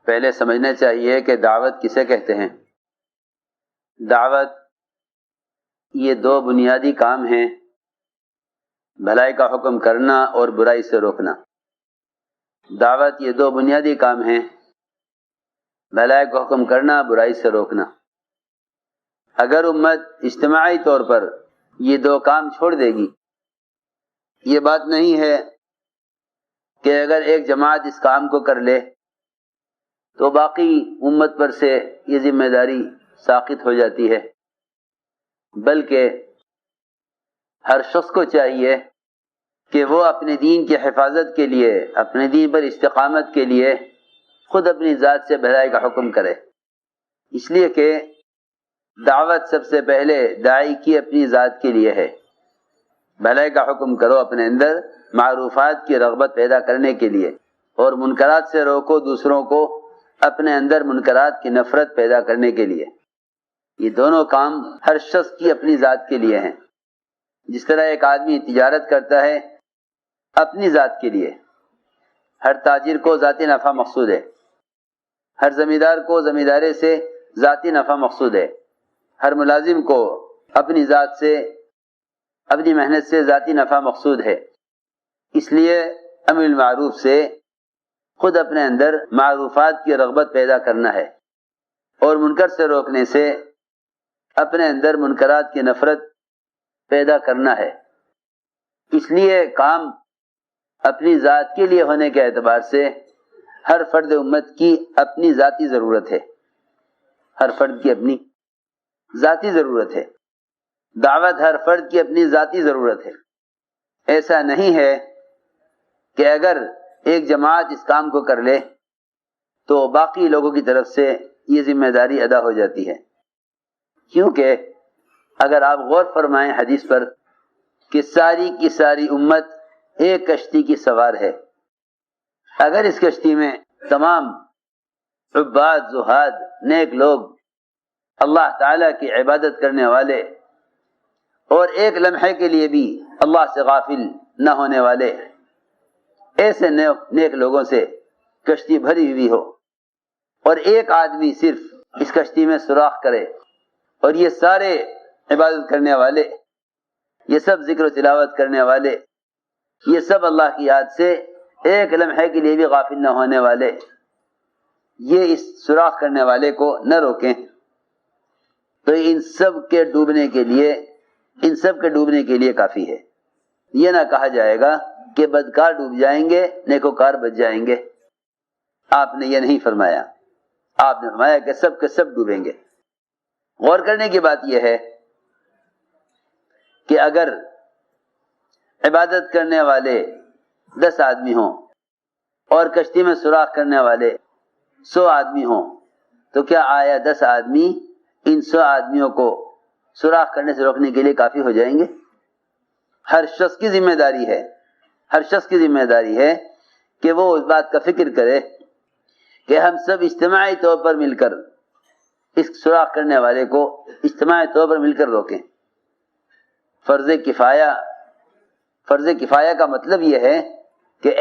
پہلے سمجھنا چاہیے کہ دعوت کسے کہتے ہیں۔ دعوت یہ دو بنیادی کام ہیں، بھلائی کا حکم کرنا اور برائی سے روکنا۔ دعوت یہ دو بنیادی کام ہیں، بھلائی کا حکم کرنا، برائی سے روکنا۔ اگر امت اجتماعی طور پر یہ دو کام چھوڑ دے گی، یہ بات نہیں ہے کہ اگر ایک جماعت اس کام کو کر لے تو باقی امت پر سے یہ ذمہ داری ساقط ہو جاتی ہے، بلکہ ہر شخص کو چاہیے کہ وہ اپنے دین کی حفاظت کے لیے، اپنے دین پر استقامت کے لیے خود اپنی ذات سے بھلائی کا حکم کرے، اس لیے کہ دعوت سب سے پہلے داعی کی اپنی ذات کے لیے ہے۔ بھلائی کا حکم کرو اپنے اندر معروفات کی رغبت پیدا کرنے کے لیے، اور منکرات سے روکو دوسروں کو اپنے اندر منکرات کی نفرت پیدا کرنے کے لیے۔ یہ دونوں کام ہر شخص کی اپنی ذات کے لیے ہیں۔ جس طرح ایک آدمی تجارت کرتا ہے اپنی ذات کے لیے، ہر تاجر کو ذاتی نفع مقصود ہے، ہر زمیندار کو زمینداری سے ذاتی نفع مقصود ہے، ہر ملازم کو اپنی ذات سے، اپنی محنت سے ذاتی نفع مقصود ہے۔ اس لیے امر بالمعروف سے خود اپنے اندر معروفات کی رغبت پیدا کرنا ہے، اور منکر سے روکنے سے اپنے اندر منکرات کی نفرت پیدا کرنا ہے۔ اس لیے کام اپنی ذات کے لیے ہونے کے اعتبار سے ہر فرد امت کی اپنی ذاتی ضرورت ہے، ہر فرد کی اپنی ذاتی ضرورت ہے۔ دعوت ہر فرد کی اپنی ذاتی ضرورت ہے۔ ایسا نہیں ہے کہ اگر ایک جماعت اس کام کو کر لے تو باقی لوگوں کی طرف سے یہ ذمہ داری ادا ہو جاتی ہے، کیونکہ اگر آپ غور فرمائیں حدیث پر کہ ساری کی ساری امت ایک کشتی کی سوار ہے، اگر اس کشتی میں تمام عباد، زہاد، نیک لوگ، اللہ تعالیٰ کی عبادت کرنے والے اور ایک لمحے کے لیے بھی اللہ سے غافل نہ ہونے والے، ایسے نیک لوگوں سے کشتی بھری ہوئی ہو، اور ایک آدمی صرف اس کشتی میں سوراخ کرے، اور یہ سارے عبادت کرنے والے، یہ سب ذکر و تلاوت کرنے والے، یہ سب اللہ کی یاد سے ایک لمحے کے لیے بھی غافل نہ ہونے والے، یہ اس سوراخ کرنے والے کو نہ روکیں تو ان سب کے ڈوبنے کے لیے کافی ہے۔ یہ نہ کہا جائے گا کہ بدکار ڈوب جائیں گے، نیکوکار بچ جائیں گے۔ آپ نے یہ نہیں فرمایا، آپ نے فرمایا کہ سب کے سب ڈوبیں گے۔ غور کرنے کی بات یہ ہے کہ اگر عبادت کرنے والے 10 آدمی ہوں اور کشتی میں سوراخ کرنے والے 100 آدمی ہوں، تو کیا آیا 10 آدمی ان 100 آدمیوں کو سوراخ کرنے سے روکنے کے لیے کافی ہو جائیں گے؟ ہر شخص کی ذمہ داری ہے، ہر شخص کی ذمہ داری ہے کہ وہ اس بات کا فکر کرے کہ ہم سب اجتماعی طور پر مل کر اس سوراخ کرنے والے کو اجتماعی طور پر مل کر روکیں۔ فرض کفایہ کا مطلب یہ ہے کہ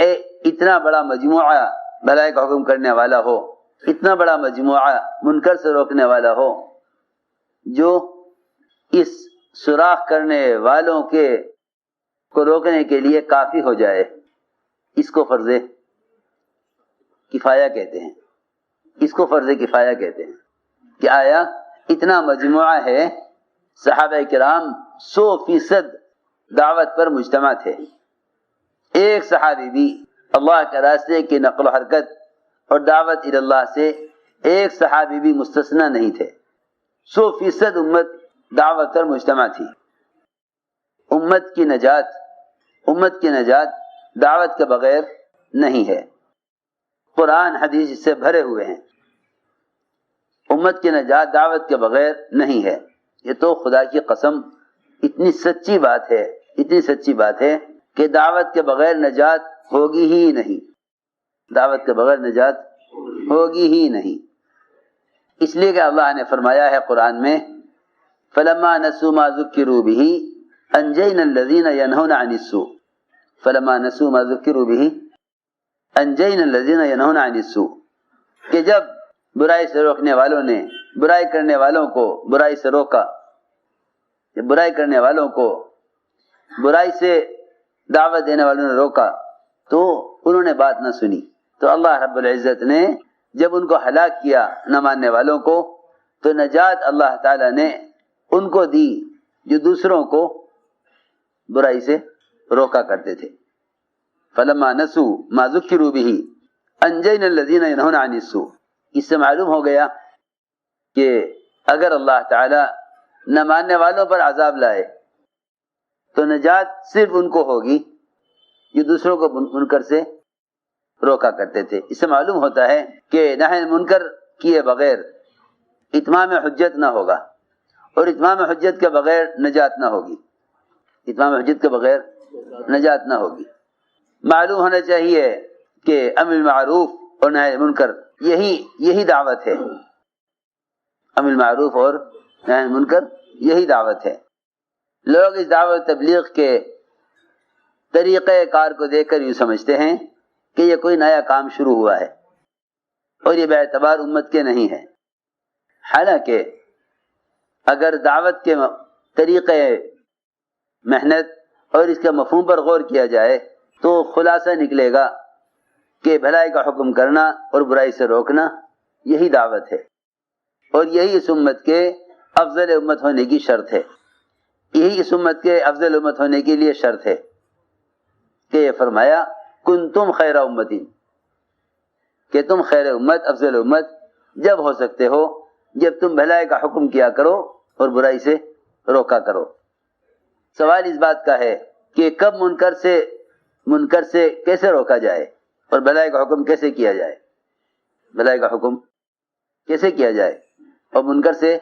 اتنا بڑا مجموعہ بھلائی کا حکم کرنے والا ہو، اتنا بڑا مجموعہ منکر سے روکنے والا ہو، جو اس سوراخ کرنے والوں کو روکنے کے لیے کافی ہو جائے، اس کو فرض کفایہ کہتے ہیں۔ اس کو فرض کفایہ کہتے ہیں کہ آیا اتنا مجموعہ ہے، صحابہ کرام 100% دعوت پر مجتمع تھے، ایک صحابی بھی اللہ کے راستے کی نقل و حرکت اور دعوت اللہ سے ایک صحابی بھی مستثنی نہیں تھے۔ 100% امت دعوت پر مجتمع تھی۔ امت کی نجات دعوت کے بغیر نہیں ہے۔ قرآن حدیث اس سے بھرے ہوئے ہیں۔ امت کی نجات دعوت کے بغیر نہیں ہے۔ یہ تو خدا کی قسم اتنی سچی بات ہے کہ دعوت کے بغیر نجات ہوگی ہی نہیں، دعوت کے بغیر نجات ہوگی ہی نہیں۔ اس لیے کہ اللہ نے فرمایا ہے قرآن میں فَلَمَّا نَسُوا مَا ذُكِّرُوا بِهِ أَنجَيْنَا الَّذِينَ يَنْهُونَ عَنِ السُّوءِ فَلَمَّا نَسُوا مَا ذُكِّرُوا بِهِ أَنجَيْنَا الَّذِينَ يَنْهُونَ عَنِ السُّوءِ، کہ جب برائی سے روکنے والوں نے برائی کرنے والوں کو برائی سے روکا، برائی کرنے والوں کو برائی سے دعوت دینے والوں نے روکا تو انہوں نے بات نہ سنی، تو اللہ رب العزت نے جب ان کو ہلاک کیا نہ ماننے والوں کو، تو نجات اللہ تعالیٰ نے ان کو دی جو دوسروں کو برائی سے روکا کرتے تھے۔ فلما نسوا ما ذکروا به انجینا الذین ینہون عن السوء۔ اس سے معلوم ہو گیا کہ اگر اللہ تعالیٰ نہ ماننے والوں پر عذاب لائے تو نجات صرف ان کو ہوگی جو دوسروں کو منکر سے روکا کرتے تھے۔ اس سے معلوم ہوتا ہے کہ نہی منکر کیے بغیر اتمام حجت نہ ہوگا، اور اتمام حجت کے بغیر نجات نہ ہوگی، اتمام حجت کے بغیر نجات نہ ہوگی۔ معلوم ہونا چاہیے کہ امر بالمعروف اور نہی منکر یہی دعوت ہے، امر بالمعروف اور نہی منکر یہی دعوت ہے۔ لوگ اس دعوت تبلیغ کے طریقہ کار کو دیکھ کر یوں سمجھتے ہیں کہ یہ کوئی نیا کام شروع ہوا ہے اور یہ بے اعتبار امت کے نہیں ہے، حالانکہ اگر دعوت کے طریقے محنت اور اس کے مفہوم پر غور کیا جائے تو خلاصہ نکلے گا کہ بھلائی کا حکم کرنا اور برائی سے روکنا یہی دعوت ہے، اور یہی اس امت کے افضل امت ہونے کی شرط ہے، یہی اس امت کے افضل امت ہونے کے لیے شرط ہے کہ یہ فرمایا کنتم خیر امتی، کہ تم خیر امت افضل امت جب ہو سکتے ہو جب تم بھلائی کا حکم کیا کرو اور برائی سے روکا کرو۔ سوال اس بات کا ہے کہ کب منکر سے کیسے روکا جائے اور بھلائی کا حکم کیسے کیا جائے، بھلائی کا حکم کیسے کیا جائے اور منکر سے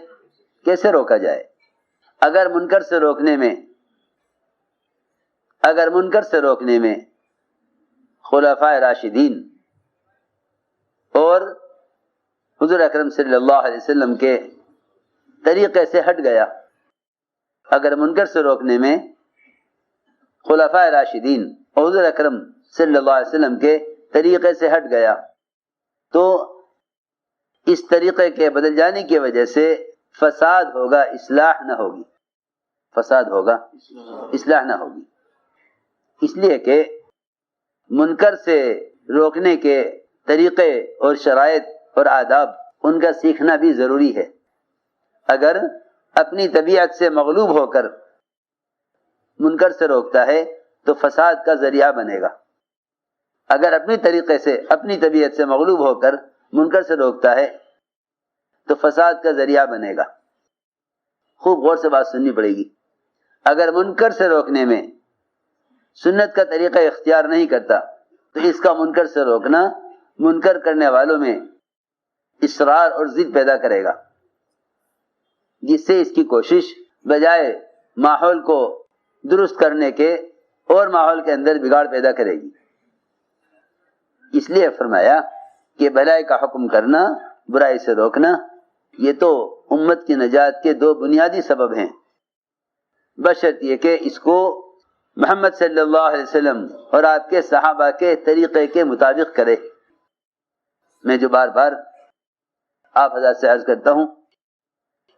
کیسے روکا جائے۔ اگر منکر سے روکنے میں خلفائے راشدین اور حضور اکرم صلی اللہ علیہ وسلم کے طریقے سے ہٹ گیا، اگر منکر سے روکنے میں خلفائے راشدین اور حضور اکرم صلی اللہ علیہ وسلم کے طریقے سے ہٹ گیا تو اس طریقے کے بدل جانے کی وجہ سے فساد ہوگا، اصلاح نہ ہوگی، فساد ہوگا اصلاح نہ ہوگی۔ اس لیے کہ منکر سے روکنے کے طریقے اور شرائط اور آداب ان کا سیکھنا بھی ضروری ہے۔ اگر اپنی طبیعت سے مغلوب ہو کر منکر سے روکتا ہے تو فساد کا ذریعہ بنے گا، اگر اپنی طریقے سے اپنی طبیعت سے مغلوب ہو کر منکر سے روکتا ہے تو فساد کا ذریعہ بنے گا۔ خوب غور سے بات سننی پڑے گی۔ اگر منکر سے روکنے میں سنت کا طریقہ اختیار نہیں کرتا تو اس کا منکر سے روکنا منکر کرنے والوں میں اصرار اور ضد پیدا کرے گا، جس سے اس کی کوشش بجائے ماحول کو درست کرنے کے اور ماحول کے اندر بگاڑ پیدا کرے گی۔ اس لیے فرمایا کہ بھلائی کا حکم کرنا، برائی سے روکنا، یہ تو امت کی نجات کے دو بنیادی سبب ہیں، بشرط یہ کہ اس کو محمد صلی اللہ علیہ وسلم اور آپ کے صحابہ کے طریقے کے مطابق کرے۔ میں جو بار بار آپ حضرات سے عرض کرتا ہوں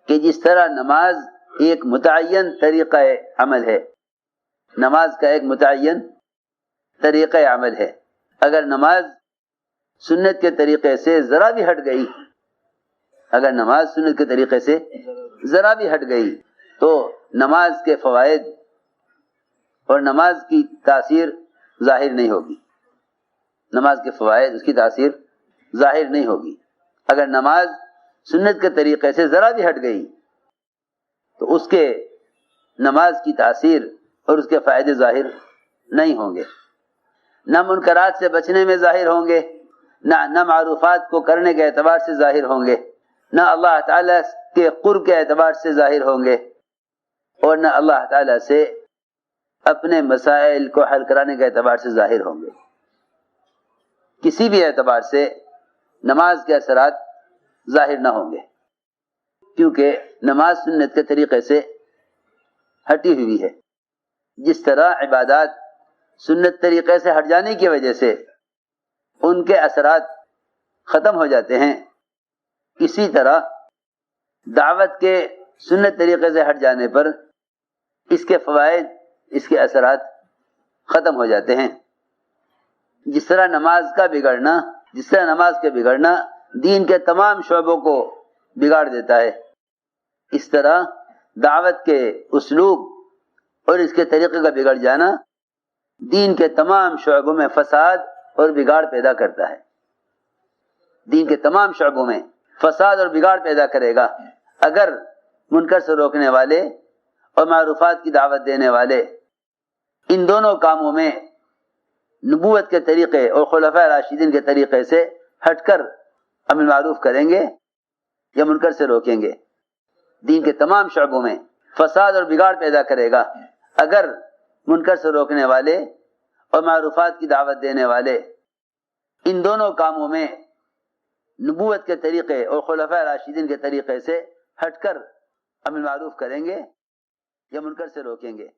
کہ جس طرح نماز ایک متعین طریقہ عمل ہے، نماز کا ایک متعین طریقہ عمل ہے، اگر نماز سنت کے طریقے سے ذرا بھی ہٹ گئی، اگر نماز سنت کے طریقے سے ذرا بھی ہٹ گئی تو نماز کے فوائد اور نماز کی تاثیر ظاہر نہیں ہوگی، نماز کے فوائد، اس کی تاثیر ظاہر نہیں ہوگی۔ اگر نماز سنت کے طریقے سے ذرا بھی ہٹ گئی تو اس کے نماز کی تاثیر اور اس کے فائدے ظاہر نہیں ہوں گے، نہ منکرات سے بچنے میں ظاہر ہوں گے، نہ معروفات کو کرنے کے اعتبار سے ظاہر ہوں گے، نہ اللہ تعالیٰ کے قرب کے اعتبار سے ظاہر ہوں گے، اور نہ اللہ تعالیٰ سے اپنے مسائل کو حل کرانے کے اعتبار سے ظاہر ہوں گے۔ کسی بھی اعتبار سے نماز کے اثرات ظاہر نہ ہوں گے، کیونکہ نماز سنت کے طریقے سے ہٹی ہوئی ہے۔ جس طرح عبادات سنت طریقے سے ہٹ جانے کی وجہ سے ان کے اثرات ختم ہو جاتے ہیں، اسی طرح دعوت کے سنت طریقے سے ہٹ جانے پر اس کے فوائد، اس کے اثرات ختم ہو جاتے ہیں۔ جس طرح نماز کا بگڑنا دین کے تمام شعبوں کو بگاڑ دیتا ہے، اس طرح دعوت کے اسلوب اور اس کے طریقے کا بگڑ جانا دین کے تمام شعبوں میں فساد اور بگاڑ پیدا کرتا ہے۔ دین کے تمام شعبوں میں فساد اور بگاڑ پیدا کرے گا اگر منکر سے روکنے والے اور معروفات کی دعوت دینے والے ان دونوں کاموں میں نبوت کے طریقے اور خلفائے راشدین کے طریقے سے ہٹ کر امر معروف کریں گے یا منکر سے روکیں گے۔ دین کے تمام شعبوں میں فساد اور بگاڑ پیدا کرے گا اگر منکر سے روکنے والے اور معروفات کی دعوت دینے والے ان دونوں کاموں میں نبوت کے طریقے اور خلفائے راشدین کے طریقے سے ہٹ کر امر معروف کریں گے یا منکر سے روکیں گے۔